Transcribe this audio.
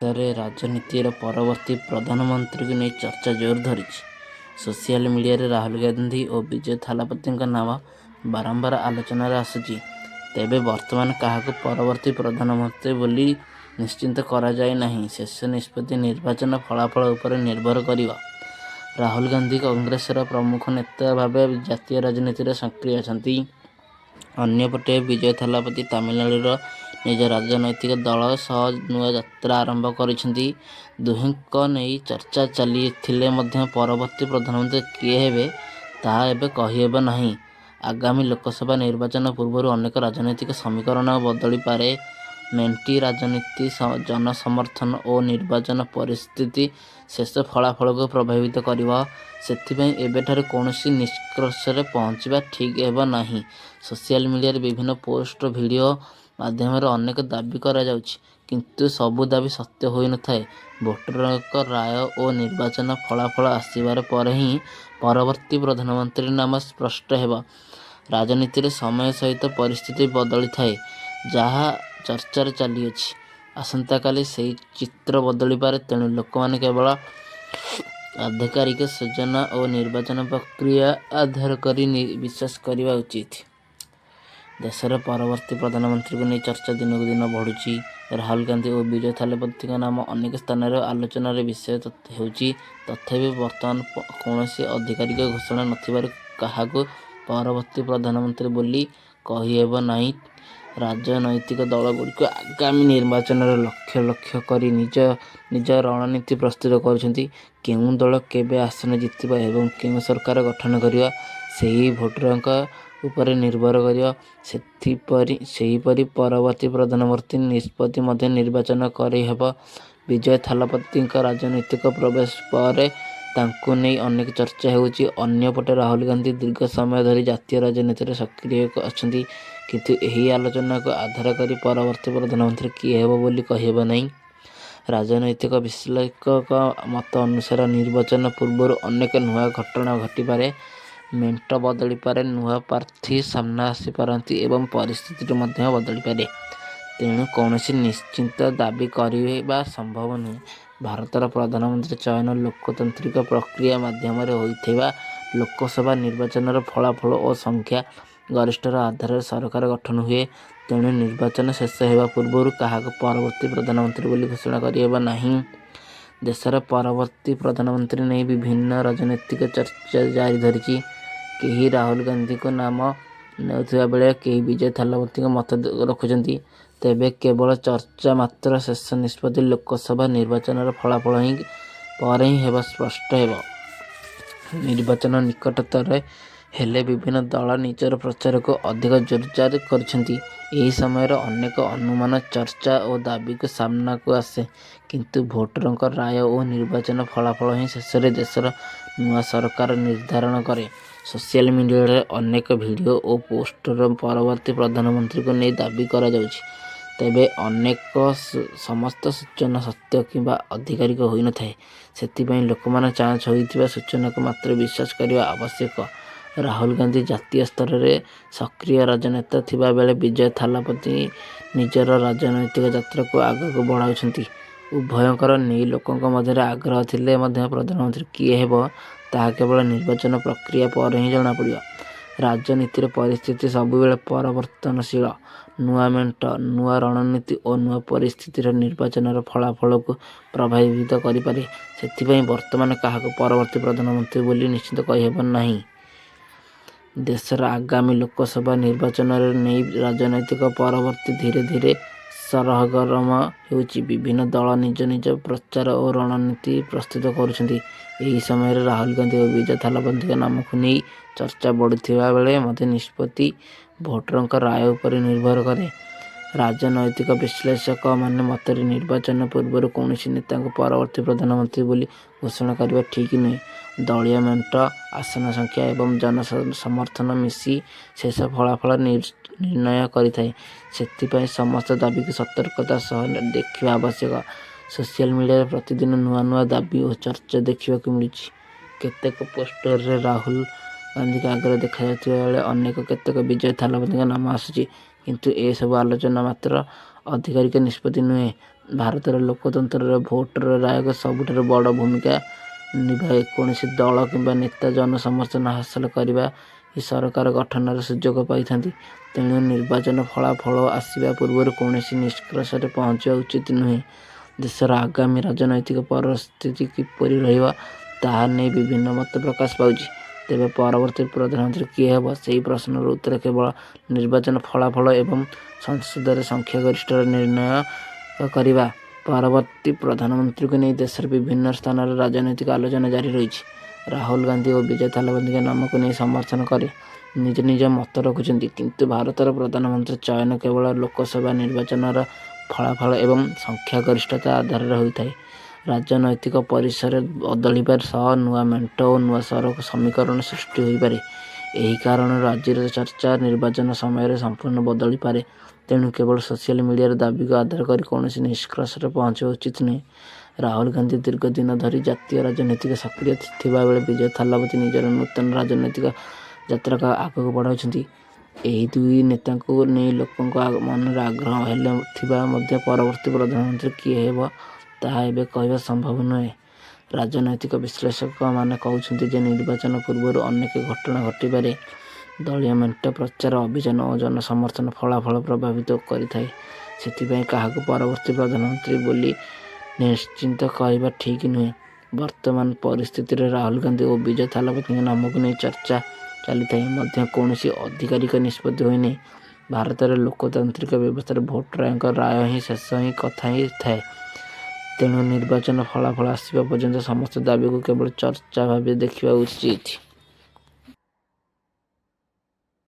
ଦେଶରେ ରାଜନୀତିର ପରବର୍ତ୍ତୀ ପ୍ରଧାନମନ୍ତ୍ରୀଙ୍କୁ ନେଇ ଚର୍ଚ୍ଚା ଜୋର ଧରିଛି। ସୋସିଆଲ ମିଡ଼ିଆରେ ରାହୁଲ ଗାନ୍ଧୀ ଓ ବିଜୟ ଥାଲାପତିଙ୍କ ନାମ ବାରମ୍ବାର ଆଲୋଚନାରେ ଆସୁଛି। ତେବେ ବର୍ତ୍ତମାନ କାହାକୁ ପରବର୍ତ୍ତୀ ପ୍ରଧାନମନ୍ତ୍ରୀ ବୋଲି ନିଶ୍ଚିତ କରାଯାଇ ନାହିଁ। ଶେଷ ନିଷ୍ପତ୍ତି ନିର୍ବାଚନ ଫଳାଫଳ ଉପରେ ନିର୍ଭର କରିବ। ରାହୁଲ ଗାନ୍ଧୀ କଂଗ୍ରେସର ପ୍ରମୁଖ ନେତା ଭାବେ ଜାତୀୟ ରାଜନୀତିରେ ସକ୍ରିୟ ଅଛନ୍ତି। ଅନ୍ୟପଟେ ବିଜୟ ଥାଲାପତି ତାମିଲନାଡୁର ନିଜ ରାଜନୈତିକ ଦଳ ସହ ନୂଆ ଯାତ୍ରା ଆରମ୍ଭ କରିଛନ୍ତି। ଦୁହିଁଙ୍କ ନେଇ ଚର୍ଚ୍ଚା ଚାଲିଥିଲେ ମଧ୍ୟ ପରବର୍ତ୍ତୀ ପ୍ରଧାନମନ୍ତ୍ରୀ କିଏ ହେବେ ତାହା ଏବେ କହିହେବ ନାହିଁ। ଆଗାମୀ ଲୋକସଭା ନିର୍ବାଚନ ପୂର୍ବରୁ ଅନେକ ରାଜନୈତିକ ସମୀକରଣ ବଦଳିପାରେ। ମେଣ୍ଟି ରାଜନୀତି, ଜନସମର୍ଥନ ଓ ନିର୍ବାଚନ ପରିସ୍ଥିତି ଶେଷ ଫଳାଫଳକୁ ପ୍ରଭାବିତ କରିବ। ସେଥିପାଇଁ ଏବେଠାରୁ କୌଣସି ନିଷ୍କର୍ଷରେ ପହଞ୍ଚିବା ଠିକ୍ ହେବ ନାହିଁ। ସୋସିଆଲ ମିଡ଼ିଆରେ ବିଭିନ୍ନ ପୋଷ୍ଟ ଓ ଭିଡ଼ିଓ ମାଧ୍ୟମରେ ଅନେକ ଦାବି କରାଯାଉଛି, କିନ୍ତୁ ସବୁ ଦାବି ସତ୍ୟ ହୋଇନଥାଏ। ଭୋଟରଙ୍କ ରାୟ ଓ ନିର୍ବାଚନ ଫଳାଫଳ ଆସିବାର ପରେ ହିଁ ପରବର୍ତ୍ତୀ ପ୍ରଧାନମନ୍ତ୍ରୀ ନାମ ସ୍ପଷ୍ଟ ହେବ। ରାଜନୀତିରେ ସମୟ ସହିତ ପରିସ୍ଥିତି ବଦଳିଥାଏ। ଯାହା ଚର୍ଚ୍ଚାରେ ଚାଲିଅଛି, ଆସନ୍ତାକାଲି ସେହି ଚିତ୍ର ବଦଳିପାରେ। ତେଣୁ ଲୋକମାନେ କେବଳ ଆଧିକାରିକ ସୂଚନା ଓ ନିର୍ବାଚନ ପ୍ରକ୍ରିୟା ଆଧାର କରି ବିଶ୍ୱାସ କରିବା ଉଚିତ। ଦେଶର ପରବର୍ତ୍ତୀ ପ୍ରଧାନମନ୍ତ୍ରୀଙ୍କୁ ନେଇ ଚର୍ଚ୍ଚା ଦିନକୁ ଦିନ ବଢ଼ୁଛି। ରାହୁଲ ଗାନ୍ଧୀ ଓ ବିଜୟ ଥାଲାପତିଙ୍କ ନାମ ଅନେକ ସ୍ଥାନରେ ଆଲୋଚନାର ବିଷୟ ହେଉଛି। ତଥାପି ବର୍ତ୍ତମାନ କୌଣସି ଆଧିକାରିକ ଘୋଷଣା ନଥିବାରୁ କାହାକୁ ପରବର୍ତ୍ତୀ ପ୍ରଧାନମନ୍ତ୍ରୀ ବୋଲି କହିହେବ ନାହିଁ। ରାଜନୈତିକ ଦଳଗୁଡ଼ିକ ଆଗାମୀ ନିର୍ବାଚନରେ ଲକ୍ଷ୍ୟ ଲକ୍ଷ୍ୟ କରି ନିଜ ନିଜ ରଣନୀତି ପ୍ରସ୍ତୁତ କରୁଛନ୍ତି। କେଉଁ ଦଳ କେବେ ଆସନ ଜିତିବ ଏବଂ କେଉଁ ସରକାର ଗଠନ କରିବ, ସେହି ଭୋଟରଙ୍କ ଉପରେ ନିର୍ଭର କରିବ। ସେହିପରି ପରବର୍ତ୍ତୀ ପ୍ରଧାନମନ୍ତ୍ରୀ ନିଷ୍ପତ୍ତି ମଧ୍ୟ ନିର୍ବାଚନ କରିହେବ। ବିଜୟ ଥାଲାପତିଙ୍କ ରାଜନୈତିକ ପ୍ରବେଶ ପରେ ତାଙ୍କୁ ନେଇ ଅନେକ ଚର୍ଚ୍ଚା ହେଉଛି। ଅନ୍ୟପଟେ ରାହୁଲ ଗାନ୍ଧୀ ଦୀର୍ଘ ସମୟ ଧରି ଜାତୀୟ ରାଜନୀତିରେ ସକ୍ରିୟ ଅଛନ୍ତି, କିନ୍ତୁ ଏହି ଆଲୋଚନାକୁ ଆଧାର କରି ପରବର୍ତ୍ତୀ ପ୍ରଧାନମନ୍ତ୍ରୀ କିଏ ହେବ ବୋଲି କହିହେବ ନାହିଁ। ରାଜନୈତିକ ବିଶ୍ଳେଷକଙ୍କ ମତ ଅନୁସାରେ ନିର୍ବାଚନ ପୂର୍ବରୁ ଅନେକ ନୂଆ ଘଟଣା ଘଟିପାରେ। ମେଣ୍ଟ ବଦଳିପାରେ, ନୂଆ ପ୍ରାର୍ଥୀ ସାମ୍ନା ଆସିପାରନ୍ତି ଏବଂ ପରିସ୍ଥିତି ମଧ୍ୟ ବଦଳିପାରେ। ତେଣୁ କୌଣସି ନିଶ୍ଚିତ ଦାବି କରିବା ସମ୍ଭବ ନୁହେଁ। ଭାରତର ପ୍ରଧାନମନ୍ତ୍ରୀ ଚୟନ ଲୋକତାନ୍ତ୍ରିକ ପ୍ରକ୍ରିୟା ମାଧ୍ୟମରେ ହୋଇଥିବା ଲୋକସଭା ନିର୍ବାଚନର ଫଳାଫଳ ଓ ସଂଖ୍ୟା ଗରିଷ୍ଠର ଆଧାରରେ ସରକାର ଗଠନ ହୁଏ। ତେଣୁ ନିର୍ବାଚନ ଶେଷ ହେବା ପୂର୍ବରୁ କାହାକୁ ପରବର୍ତ୍ତୀ ପ୍ରଧାନମନ୍ତ୍ରୀ ବୋଲି ଘୋଷଣା କରିହେବ ନାହିଁ। ଦେଶରେ ପରବର୍ତ୍ତୀ ପ୍ରଧାନମନ୍ତ୍ରୀ ନେଇ ବିଭିନ୍ନ ରାଜନୈତିକ ଚର୍ଚ୍ଚା ଜାରି ଧରିଛି। କେହି ରାହୁଲ ଗାନ୍ଧୀଙ୍କ ନାମ ନେଉଥିବା ବେଳେ କେହି ବିଜୟ ଥାଲାପତିଙ୍କ ମତ ରଖୁଛନ୍ତି। ତେବେ କେବଳ ଚର୍ଚ୍ଚା ମାତ୍ର। ଶେଷ ନିଷ୍ପତ୍ତି ଲୋକସଭା ନିର୍ବାଚନର ଫଳାଫଳ ପରେ ହିଁ ସ୍ପଷ୍ଟ ହେବ। ନିର୍ବାଚନ ନିକଟତର ହେଲେ ବିଭିନ୍ନ ଦଳ ନିଜର ପ୍ରଚାରକୁ ଅଧିକ ଜୋରଦାର କରୁଛନ୍ତି। ଏହି ସମୟରେ ଅନେକ ଅନୁମାନ, ଚର୍ଚ୍ଚା ଓ ଦାବିକୁ ସାମ୍ନାକୁ ଆସେ। କିନ୍ତୁ ଭୋଟରଙ୍କ ରାୟ ଓ ନିର୍ବାଚନ ଫଳାଫଳ ହିଁ ଶେଷରେ ଦେଶର ନୂଆ ସରକାର ନିର୍ଦ୍ଧାରଣ କରେ। ସୋସିଆଲ ମିଡ଼ିଆରେ ଅନେକ ଭିଡ଼ିଓ ଓ ପୋଷ୍ଟରେ ପରବର୍ତ୍ତୀ ପ୍ରଧାନମନ୍ତ୍ରୀଙ୍କୁ ନେଇ ଦାବି କରାଯାଉଛି। ତେବେ ସମସ୍ତ ସୂଚନା ସତ୍ୟ କିମ୍ବା ଆଧିକାରିକ ହୋଇନଥାଏ। ସେଥିପାଇଁ ଲୋକମାନେ ଯାଞ୍ଚ ହୋଇଥିବା ସୂଚନାକୁ ମାତ୍ର ବିଶ୍ୱାସ କରିବା ଆବଶ୍ୟକ। ରାହୁଲ ଗାନ୍ଧୀ ଜାତୀୟ ସ୍ତରରେ ସକ୍ରିୟ ରାଜନେତା ଥିବା ବେଳେ ବିଜୟ ଥାଲାପତି ନିଜର ରାଜନୈତିକ ଯାତ୍ରାକୁ ଆଗକୁ ବଢ଼ାଉଛନ୍ତି। ଉଭୟଙ୍କର ନେଇ ଲୋକଙ୍କ ମଧ୍ୟରେ ଆଗ୍ରହ ଥିଲେ ମଧ୍ୟ ପ୍ରଧାନମନ୍ତ୍ରୀ କିଏ ହେବ ତାହା କେବଳ ନିର୍ବାଚନ ପ୍ରକ୍ରିୟା ପରେ ହିଁ ଜଣାପଡ଼ିବ। ରାଜନୀତିରେ ପରିସ୍ଥିତି ସବୁବେଳେ ପରିବର୍ତ୍ତନଶୀଳ। ନୂଆ ମେଣ୍ଟ, ନୂଆ ରଣନୀତି ଓ ନୂଆ ପରିସ୍ଥିତିର ନିର୍ବାଚନର ଫଳାଫଳକୁ ପ୍ରଭାବିତ କରିପାରେ। ସେଥିପାଇଁ ବର୍ତ୍ତମାନ କାହାକୁ ପରବର୍ତ୍ତୀ ପ୍ରଧାନମନ୍ତ୍ରୀ ବୋଲି ନିଶ୍ଚିତ କହିହେବ ନାହିଁ। ଦେଶର ଆଗାମୀ ଲୋକସଭା ନିର୍ବାଚନକୁ ନେଇ ରାଜନୈତିକ ପରିସ୍ଥିତି ଧୀରେ ଧୀରେ ସରଗରମ ହେଉଛି। ବିଭିନ୍ନ ଦଳ ନିଜ ନିଜ ପ୍ରଚାର ଓ ରଣନୀତି ପ୍ରସ୍ତୁତ କରୁଛନ୍ତି। ଏହି ସମୟରେ ରାହୁଲ ଗାନ୍ଧୀ ଓ ବିଜୟ ଥାଲାପତିଙ୍କ ନାମକୁ ନେଇ ଚର୍ଚ୍ଚା ବଢ଼ୁଥିବା ବେଳେ ମଧ୍ୟ ନିଷ୍ପତ୍ତି ଭୋଟରଙ୍କ ରାୟ ଉପରେ ନିର୍ଭର କରେ। ରାଜନୈତିକ ବିଶ୍ଳେଷକମାନଙ୍କ ମତରେ ନିର୍ବାଚନ ପୂର୍ବରୁ କୌଣସି ନେତାଙ୍କୁ ପରବର୍ତ୍ତୀ ପ୍ରଧାନମନ୍ତ୍ରୀ ବୋଲି ଘୋଷଣା କରିବା ଠିକ୍ ନୁହେଁ। ଦଳୀୟ ମେଣ୍ଟ, ଆସନ ସଂଖ୍ୟା ଏବଂ ଜନସମର୍ଥନ ମିଶି ଶେଷ ଫଳାଫଳ ନିର୍ଣ୍ଣୟ କରିଥାଏ। ସେଥିପାଇଁ ସମସ୍ତ ଦାବିକୁ ସତର୍କତାର ସହ ଦେଖିବା ଆବଶ୍ୟକ। ସୋସିଆଲ ମିଡ଼ିଆରେ ପ୍ରତିଦିନ ନୂଆ ନୂଆ ଦାବି ଓ ଚର୍ଚ୍ଚା ଦେଖିବାକୁ ମିଳୁଛି। କେତେକ ପୋଷ୍ଟରେ ରାହୁଲ ଗାନ୍ଧୀଙ୍କ ଆଗରେ ଦେଖାଯାଉଥିବା ବେଳେ କେତେକ ବିଜୟ ଥାଲାପତିଙ୍କ ନାମ ଆସୁଛି। କିନ୍ତୁ ଏସବୁ ଆଲୋଚନା ମାତ୍ର। ଆଧିକାରିକ ନିଷ୍ପତ୍ତି ନୁହେଁ। ଭାରତର ଲୋକତନ୍ତ୍ରରେ ଭୋଟର ରାୟଙ୍କ ସବୁଠାରୁ ବଡ଼ ଭୂମିକା ନିଭାଏ। କୌଣସି ଦଳ କିମ୍ବା ନେତା ଜନସମର୍ଥନ ହାସଲ କରିବା ହିଁ ସରକାର ଗଠନର ସୁଯୋଗ ପାଇଥାନ୍ତି। ତେଣୁ ନିର୍ବାଚନ ଫଳାଫଳ ଆସିବା ପୂର୍ବରୁ କୌଣସି ନିଷ୍କର୍ଷରେ ପହଞ୍ଚିବା ଉଚିତ ନୁହେଁ। ଦେଶର ଆଗାମୀ ରାଜନୈତିକ ପରିସ୍ଥିତି କିପରି ରହିବ ତାହା ନେଇ ବିଭିନ୍ନ ମତ ପ୍ରକାଶ ପାଉଛି। ତେବେ ପରବର୍ତ୍ତୀ ପ୍ରଧାନମନ୍ତ୍ରୀ କିଏ ହେବ, ସେହି ପ୍ରଶ୍ନର ଉତ୍ତର କେବଳ ନିର୍ବାଚନ ଫଳାଫଳ ଏବଂ ସଂସଦରେ ସଂଖ୍ୟାଗରିଷ୍ଠତା ନିର୍ଣ୍ଣୟ କରିବା। ପରବର୍ତ୍ତୀ ପ୍ରଧାନମନ୍ତ୍ରୀଙ୍କୁ ନେଇ ଦେଶର ବିଭିନ୍ନ ସ୍ଥାନରେ ରାଜନୈତିକ ଆଲୋଚନା ଜାରି ରହିଛି। ରାହୁଲ ଗାନ୍ଧୀ ଓ ବିଜୟ ଥାଲାପତିଙ୍କ ନାମକୁ ନେଇ ସମର୍ଥନ କରି ନିଜ ନିଜ ମତ ରଖୁଛନ୍ତି। କିନ୍ତୁ ଭାରତର ପ୍ରଧାନମନ୍ତ୍ରୀ ଚୟନ କେବଳ ଲୋକସଭା ନିର୍ବାଚନର ଫଳାଫଳ ଏବଂ ସଂଖ୍ୟାଗରିଷ୍ଠତା ଆଧାରରେ ହୋଇଥାଏ। ରାଜନୈତିକ ପରିସର ବଦଳିବା ସହ ନୂଆ ମେଣ୍ଟ ଓ ନୂଆ ସମୀକରଣ ସୃଷ୍ଟି ହୋଇପାରେ। ଏହି କାରଣରୁ ଆଜିର ଚର୍ଚ୍ଚା ନିର୍ବାଚନ ସମୟରେ ସମ୍ପୂର୍ଣ୍ଣ ବଦଳିପାରେ। ତେଣୁ କେବଳ ସୋସିଆଲ ମିଡ଼ିଆର ଦାବିକୁ ଆଧାର କରି କୌଣସି ନିଷ୍କର୍ଷରେ ପହଞ୍ଚିବା ଉଚିତ ନୁହେଁ। ରାହୁଲ ଗାନ୍ଧୀ ଦୀର୍ଘ ଦିନ ଧରି ଜାତୀୟ ରାଜନୀତିରେ ସକ୍ରିୟ ଥିବାବେଳେ ବିଜୟ ଥାଲାପତି ନିଜର ନୂତନ ରାଜନୈତିକ ଯାତ୍ରାକୁ ଆଗକୁ ବଢ଼ାଉଛନ୍ତି। ଏହି ଦୁଇ ନେତାଙ୍କୁ ନେଇ ଲୋକଙ୍କ ମନରେ ଆଗ୍ରହ ହେଲେ ଥିବା ମଧ୍ୟ ପରବର୍ତ୍ତୀ ପ୍ରଧାନମନ୍ତ୍ରୀ କିଏ ହେବ ତାହା ଏବେ କହିବା ସମ୍ଭବ ନୁହେଁ। ରାଜନୈତିକ ବିଶ୍ଳେଷକମାନେ କହୁଛନ୍ତି ଯେ ନିର୍ବାଚନ ପୂର୍ବରୁ ଅନେକ ଘଟଣା ଘଟିପାରେ। ଦଳୀୟ ମେଣ୍ଟ, ପ୍ରଚାର ଅଭିଯାନ ଓ ଜନସମର୍ଥନ ଫଳାଫଳ ପ୍ରଭାବିତ କରିଥାଏ। ସେଥିପାଇଁ କାହାକୁ ପରବର୍ତ୍ତୀ ପ୍ରଧାନମନ୍ତ୍ରୀ ବୋଲି ନିଶ୍ଚିତ କହିବା ଠିକ୍ ନୁହେଁ। ବର୍ତ୍ତମାନ ପରିସ୍ଥିତିରେ ରାହୁଲ ଗାନ୍ଧୀ ଓ ବିଜୟ ଥାଲାପତିଙ୍କ ନାମକୁ ନେଇ ଚର୍ଚ୍ଚା ଚାଲିଥାଏ ମଧ୍ୟ କୌଣସି ଆଧିକାରିକ ନିଷ୍ପତ୍ତି ହୋଇନାହିଁ। ଭାରତର ଲୋକତାନ୍ତ୍ରିକ ବ୍ୟବସ୍ଥାରେ ଭୋଟ ରାୟଙ୍କ ରାୟ ହିଁ ଶେଷ କଥା ଥାଏ। ତେଣୁ ନିର୍ବାଚନ ଫଳାଫଳ ଆସିବା ପର୍ଯ୍ୟନ୍ତ ସମସ୍ତ ଦାବିକୁ କେବଳ ଚର୍ଚ୍ଚା ଭାବେ ଦେଖିବା ଉଚିତ।